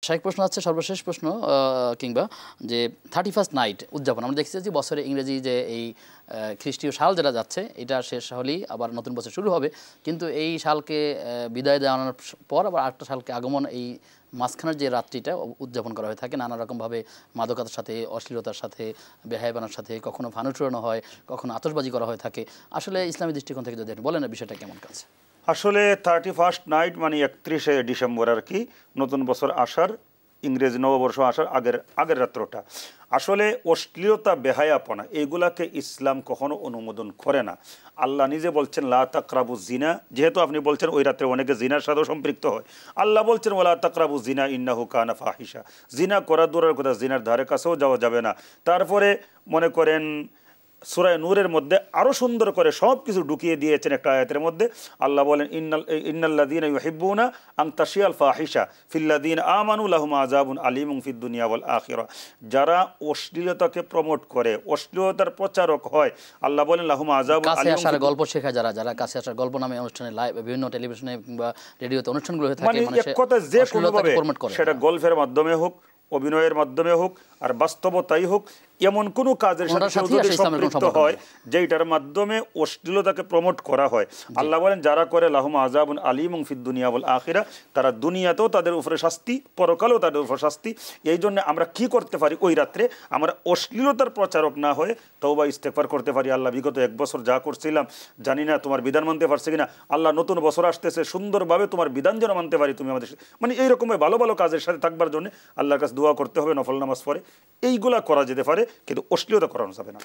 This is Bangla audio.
শাইখ প্রশ্ন আছে, সর্বশেষ প্রশ্ন কিংবা যে 31st নাইট উদযাপন আমরা দেখছি যে বছরে ইংরেজি যে এই খ্রিস্টীয় সাল যেটা যাচ্ছে এটা শেষ হলেই আবার নতুন বছর শুরু হবে, কিন্তু এই সালকে বিদায় দেওয়ানোর পর আবার আরেকটা সালকে আগমন, এই মাঝখানের যে রাত্রিটা উদযাপন করা হয়ে থাকে নানা রকমভাবে, মাদকতার সাথে, অশ্লীলতার সাথে, বেহায়াপনার সাথে, কখনো ফানুস উড়ানো হয়, কখনো আতশবাজি করা হয়ে থাকে। আসলে ইসলামী দৃষ্টিকোণ থেকে যদি বলেন না বিষয়টা কেমন কাছে? আসলে 31st নাইট মানে 31শে ডিসেম্বর আর কি, নতুন বছর আসার, ইংরেজি নববর্ষ আসার আগের রাত্রটা। আসলে অশ্লীলতা, বেহায়াপনা এগুলাকে ইসলাম কখনো অনুমোদন করে না। আল্লাহ নিজে বলছেন লা তাকরাবু জিনা, যেহেতু আপনি বলছেন ওই রাত্রে অনেকে জিনার সাথেও সম্পৃক্ত হয়, আল্লাহ বলছেন ওয়ালা তাকরাবু জিনা ইন্নাহু কানা ফাহিশা, জিনা করা দূরের কথা, জিনার ধারে কাছেও যাওয়া যাবে না। তারপরে মনে করেন সূরা নূরের মধ্যে আরো সুন্দর করে সব কিছু ঢুকিয়ে দিয়েছেন একটা আয়াতের মধ্যে। আল্লাহ বলেন ইন্নাল্লাযীনা ইউহিব্বুনা আন তাশিয়াল ফাহিশা ফিল্লাযীনা আমানু লাহুম আযাবুন আলীমুন ফিদ দুনিয়া ওয়াল আখিরাহ, যারা অশ্লীলতাকে প্রমোট করে, অশ্লীলতার প্রচারক হয়, আল্লাহ বলেন লাহুম আযাবুন কাছে আলীমুন, আসার গল্প শেখায় যারা কাছে আসার গল্প নামে অনুষ্ঠানে লাইভ বিভিন্ন টেলিভিশনে কিংবা রেডিওতে অনুষ্ঠানগুলো হয়ে থাকে, মানে এক কথা যে কোনোভাবে সেটা গল্পের মাধ্যমে হোক, অভিনয়ের মাধ্যমে হোক, আর বাস্তবতাই হোক, এমন কোনো কাজের সাথে যদি সম্পৃক্ত হয় যেটার মাধ্যমে অশ্লীলতাকে প্রমোট করা হয়, আল্লাহ বলেন যারা করে লাহুম আযাবুন আলীমুন ফিদ দুনিয়া ওয়াল আখিরাহ, তারা দুনিয়াতেও তাদের উপরে শাস্তি, পরকালেও তাদের উপরে শাস্তি। এই জন্য আমরা কি করতে পারি, ওই রাত্রে আমরা অশ্লীলতার প্রচারক না হয়ে তওবা ইস্তেগফার করতে পারি। আল্লাহ বিগত 1 বছর যা করছিলাম জানি না তোমার বিধান মানতে পারছে কিনা, আল্লাহ নতুন বছর আসতেছে, সুন্দরভাবে তোমার বিধান যেন মানতে পারি তুমি আমাদের, মানে এইরকম ভালো ভালো কাজের সাথে থাকবার জন্য আল্লাহর কাছে দোয়া করতে হবে, নফল নামাজ পড়ে এইগুলা করা যেতে পারে, কিন্তু অশ্লীলতা করানো যাবে না।